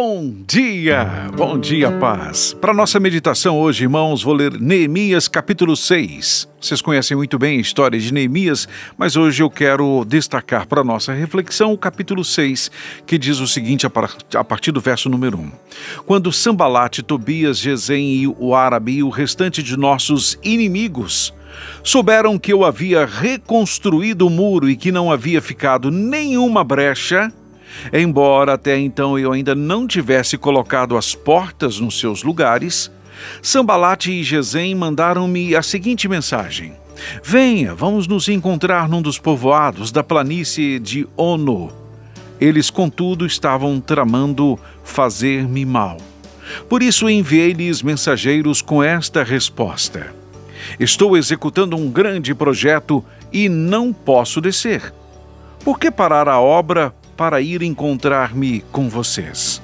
Bom dia, paz. Para nossa meditação hoje, irmãos, vou ler Neemias capítulo 6. Vocês conhecem muito bem a história de Neemias, mas hoje eu quero destacar para nossa reflexão o capítulo 6, que diz o seguinte a partir do verso número 1. Quando Sambalate, Tobias, Gesem e o árabe e o restante de nossos inimigos souberam que eu havia reconstruído o muro e que não havia ficado nenhuma brecha, embora até então eu ainda não tivesse colocado as portas nos seus lugares, Sambalate e Gesem mandaram-me a seguinte mensagem: venha, vamos nos encontrar num dos povoados da planície de Ono. Eles, contudo, estavam tramando fazer-me mal. Por isso enviei-lhes mensageiros com esta resposta: estou executando um grande projeto e não posso descer. Por que parar a obra para ir encontrar-me com vocês?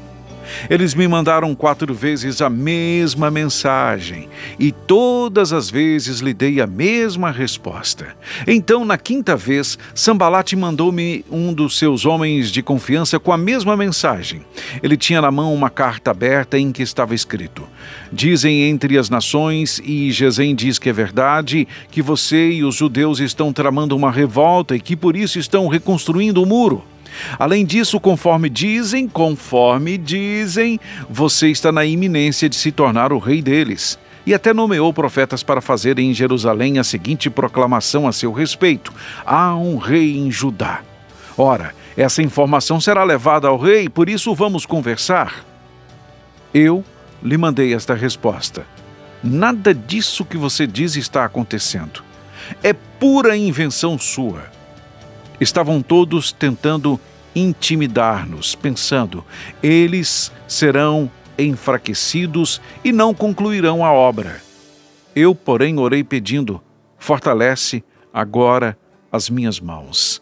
Eles me mandaram 4 vezes a mesma mensagem e todas as vezes lhe dei a mesma resposta. Então, na 5ª vez, Sambalate mandou-me um dos seus homens de confiança com a mesma mensagem. Ele tinha na mão uma carta aberta em que estava escrito: dizem entre as nações, e Gesem diz que é verdade, que você e os judeus estão tramando uma revolta e que por isso estão reconstruindo o muro. Além disso, conforme dizem, você está na iminência de se tornar o rei deles. E até nomeou profetas para fazerem em Jerusalém a seguinte proclamação a seu respeito: há um rei em Judá. Ora, essa informação será levada ao rei, por isso vamos conversar. Eu lhe mandei esta resposta: nada disso que você diz está acontecendo. É pura invenção sua. Estavam todos tentando intimidar-nos, pensando: eles serão enfraquecidos e não concluirão a obra. Eu, porém, orei pedindo: fortalece agora as minhas mãos.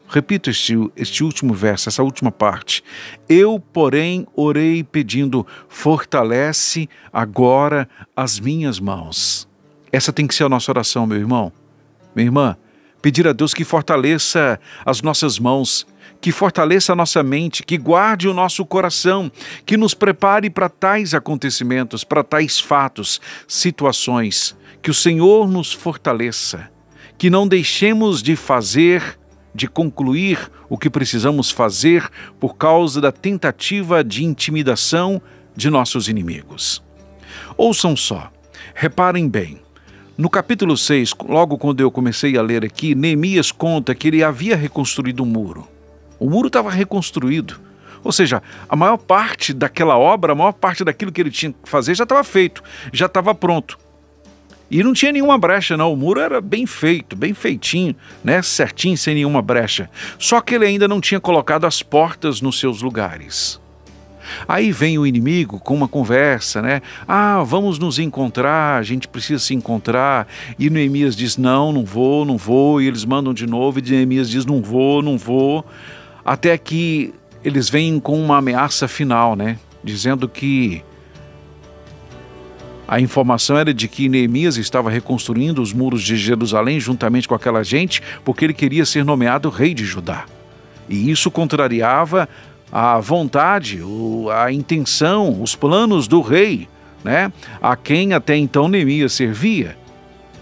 Repito este último verso, essa última parte. Eu, porém, orei pedindo: fortalece agora as minhas mãos. Essa tem que ser a nossa oração, meu irmão, minha irmã. Pedir a Deus que fortaleça as nossas mãos, que fortaleça a nossa mente, que guarde o nosso coração, que nos prepare para tais acontecimentos, para tais fatos, situações. Que o Senhor nos fortaleça, que não deixemos de fazer, de concluir o que precisamos fazer por causa da tentativa de intimidação de nossos inimigos. Ouçam só, reparem bem. No capítulo 6, logo quando eu comecei a ler aqui, Neemias conta que ele havia reconstruído o muro. O muro estava reconstruído. Ou seja, a maior parte daquela obra, a maior parte daquilo que ele tinha que fazer já estava feito, já estava pronto. E não tinha nenhuma brecha, não. O muro era bem feito, bem feitinho, né? Certinho, sem nenhuma brecha. Só que ele ainda não tinha colocado as portas nos seus lugares. Aí vem o inimigo com uma conversa, né? Ah, vamos nos encontrar, a gente precisa se encontrar. E Neemias diz: não vou. E eles mandam de novo, e Neemias diz: não vou. Até que eles vêm com uma ameaça final, né? Dizendo que a informação era de que Neemias estava reconstruindo os muros de Jerusalém juntamente com aquela gente, porque ele queria ser nomeado rei de Judá. E isso contrariava a vontade, a intenção, os planos do rei, né? A quem até então Neemias servia.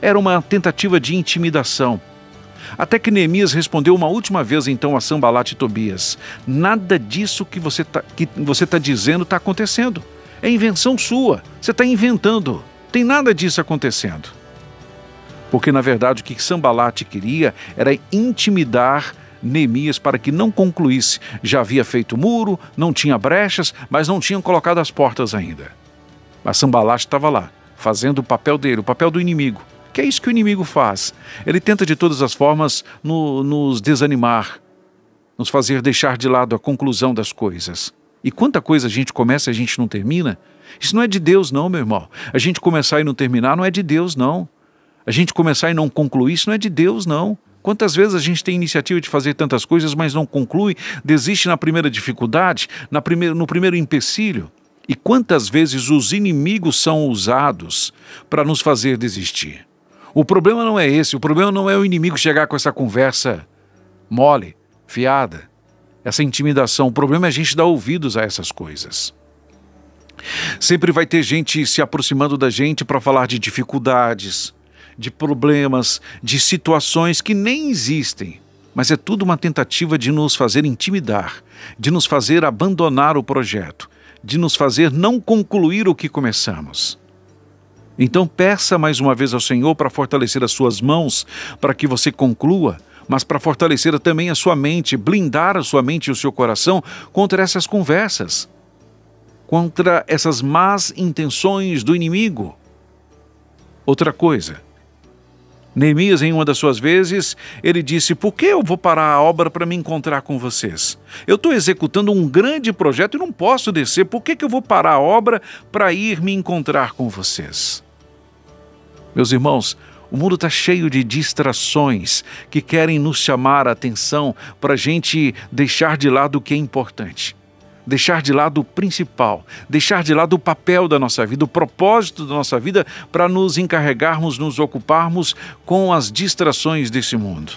Era uma tentativa de intimidação. Até que Neemias respondeu uma última vez então a Sambalate e Tobias: nada disso que você está dizendo está acontecendo. É invenção sua, você está inventando. Tem nada disso acontecendo. Porque na verdade o que Sambalate queria era intimidar Neemias para que não concluísse. Já havia feito o muro, não tinha brechas, mas não tinham colocado as portas ainda. Mas Sambalate estava lá, fazendo o papel dele, o papel do inimigo. Que é isso que o inimigo faz. Ele tenta de todas as formas nos desanimar, nos fazer deixar de lado a conclusão das coisas. E quanta coisa a gente começa e a gente não termina? Isso não é de Deus não, meu irmão. A gente começar e não terminar não é de Deus não. A gente começar e não concluir, isso não é de Deus não. Quantas vezes a gente tem iniciativa de fazer tantas coisas, mas não conclui, desiste na primeira dificuldade, no primeiro empecilho? E quantas vezes os inimigos são usados para nos fazer desistir? O problema não é esse, o problema não é o inimigo chegar com essa conversa mole, fiada. essa intimidação. O problema é a gente dar ouvidos a essas coisas. Sempre vai ter gente se aproximando da gente para falar de dificuldades, de problemas, de situações que nem existem, mas é tudo uma tentativa de nos fazer intimidar, de nos fazer abandonar o projeto, de nos fazer não concluir o que começamos. Então peça mais uma vez ao Senhor para fortalecer as suas mãos, para que você conclua, mas para fortalecer também a sua mente, blindar a sua mente e o seu coração contra essas conversas, contra essas más intenções do inimigo. Outra coisa, Neemias, em uma das suas vezes, ele disse: por que eu vou parar a obra para me encontrar com vocês? Eu estou executando um grande projeto e não posso descer, por que eu vou parar a obra para ir me encontrar com vocês? Meus irmãos, o mundo está cheio de distrações que querem nos chamar a atenção para a gente deixar de lado o que é importante. Deixar de lado o principal, deixar de lado o papel da nossa vida, o propósito da nossa vida, para nos encarregarmos, nos ocuparmos com as distrações desse mundo.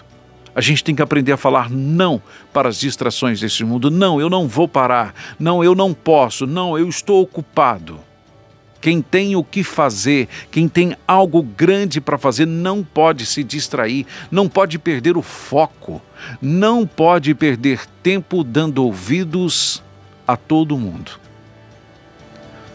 A gente tem que aprender a falar não para as distrações desse mundo. Não, eu não vou parar. Não, eu não posso. Não, eu estou ocupado. Quem tem o que fazer, quem tem algo grande para fazer, não pode se distrair, não pode perder o foco, não pode perder tempo dando ouvidos a todo mundo.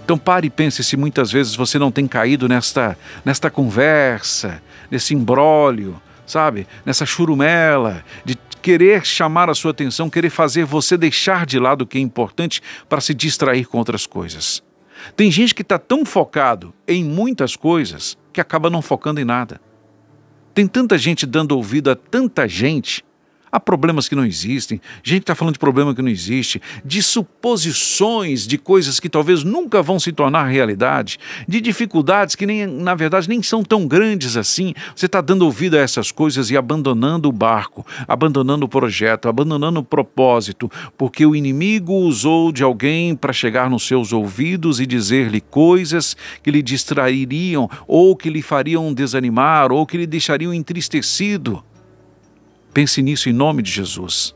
Então pare e pense se muitas vezes você não tem caído nesta conversa, nesse imbróglio, sabe? Nessa churumela de querer chamar a sua atenção, querer fazer você deixar de lado o que é importante para se distrair com outras coisas. Tem gente que está tão focado em muitas coisas que acaba não focando em nada. Tem tanta gente dando ouvido a tanta gente. Há problemas que não existem, gente que está falando de problema que não existe, de suposições de coisas que talvez nunca vão se tornar realidade, de dificuldades que, na verdade, nem são tão grandes assim. Você está dando ouvido a essas coisas e abandonando o barco, abandonando o projeto, abandonando o propósito, porque o inimigo usou de alguém para chegar nos seus ouvidos e dizer-lhe coisas que lhe distrairiam, ou que lhe fariam desanimar, ou que lhe deixariam entristecido. Pense nisso em nome de Jesus.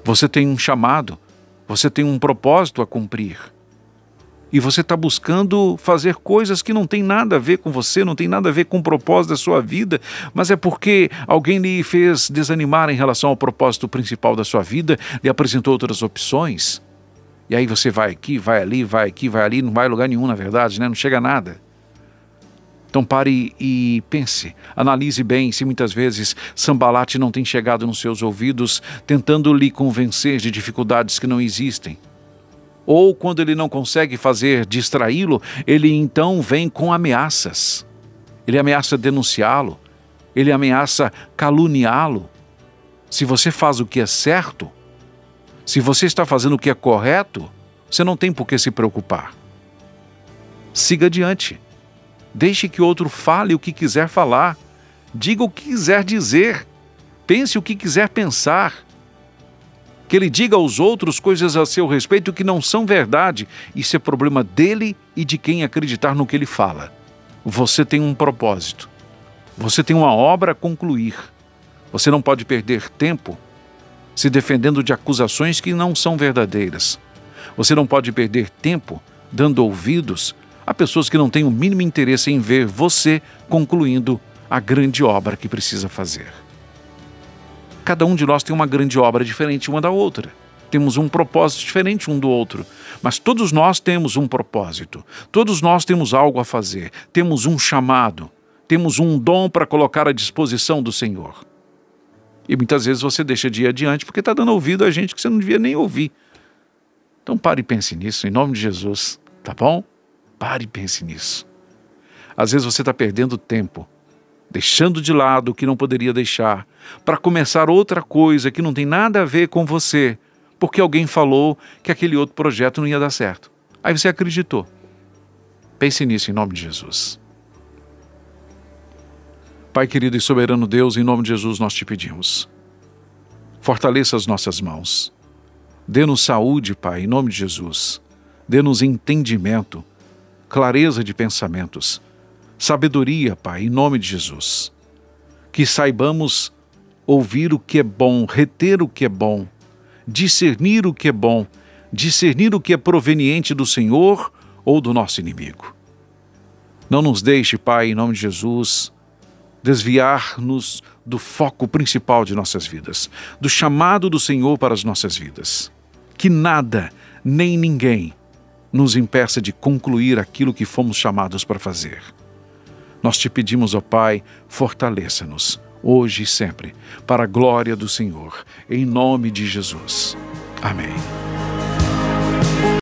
Você tem um chamado, você tem um propósito a cumprir. E você está buscando fazer coisas que não tem nada a ver com você, não tem nada a ver com o propósito da sua vida, mas é porque alguém lhe fez desanimar em relação ao propósito principal da sua vida, lhe apresentou outras opções. E aí você vai aqui, vai ali, vai aqui, vai ali, não vai a lugar nenhum, na verdade, né? Não chega a nada. Então pare e pense, analise bem se muitas vezes Sambalate não tem chegado nos seus ouvidos tentando lhe convencer de dificuldades que não existem. Ou quando ele não consegue fazer distraí-lo, ele então vem com ameaças. Ele ameaça denunciá-lo, ele ameaça caluniá-lo. Se você faz o que é certo, se você está fazendo o que é correto, você não tem por que se preocupar. Siga adiante. Deixe que outro fale o que quiser falar, diga o que quiser dizer, pense o que quiser pensar. Que ele diga aos outros coisas a seu respeito que não são verdade. Isso é problema dele e de quem acreditar no que ele fala. Você tem um propósito, você tem uma obra a concluir. Você não pode perder tempo se defendendo de acusações que não são verdadeiras. Você não pode perder tempo dando ouvidos a pessoas que não têm o mínimo interesse em ver você concluindo a grande obra que precisa fazer. Cada um de nós tem uma grande obra diferente uma da outra. Temos um propósito diferente um do outro. Mas todos nós temos um propósito. Todos nós temos algo a fazer. Temos um chamado. Temos um dom para colocar à disposição do Senhor. E muitas vezes você deixa de ir adiante porque está dando ouvido a gente que você não devia nem ouvir. Então pare e pense nisso, em nome de Jesus. Tá bom? Pare e pense nisso. Às vezes você está perdendo tempo, deixando de lado o que não poderia deixar, para começar outra coisa que não tem nada a ver com você, porque alguém falou que aquele outro projeto não ia dar certo. Aí você acreditou. Pense nisso em nome de Jesus. Pai querido e soberano Deus, em nome de Jesus nós te pedimos. Fortaleça as nossas mãos. Dê-nos saúde, Pai, em nome de Jesus. Dê-nos entendimento, clareza de pensamentos, sabedoria, Pai, em nome de Jesus. Que saibamos ouvir o que é bom, reter o que é bom, discernir o que é bom, discernir o que é proveniente do Senhor ou do nosso inimigo. Não nos deixe, Pai, em nome de Jesus, desviar-nos do foco principal de nossas vidas, do chamado do Senhor para as nossas vidas. Que nada, nem ninguém, nos impeça de concluir aquilo que fomos chamados para fazer. Nós te pedimos, ó Pai, fortaleça-nos, hoje e sempre, para a glória do Senhor, em nome de Jesus. Amém.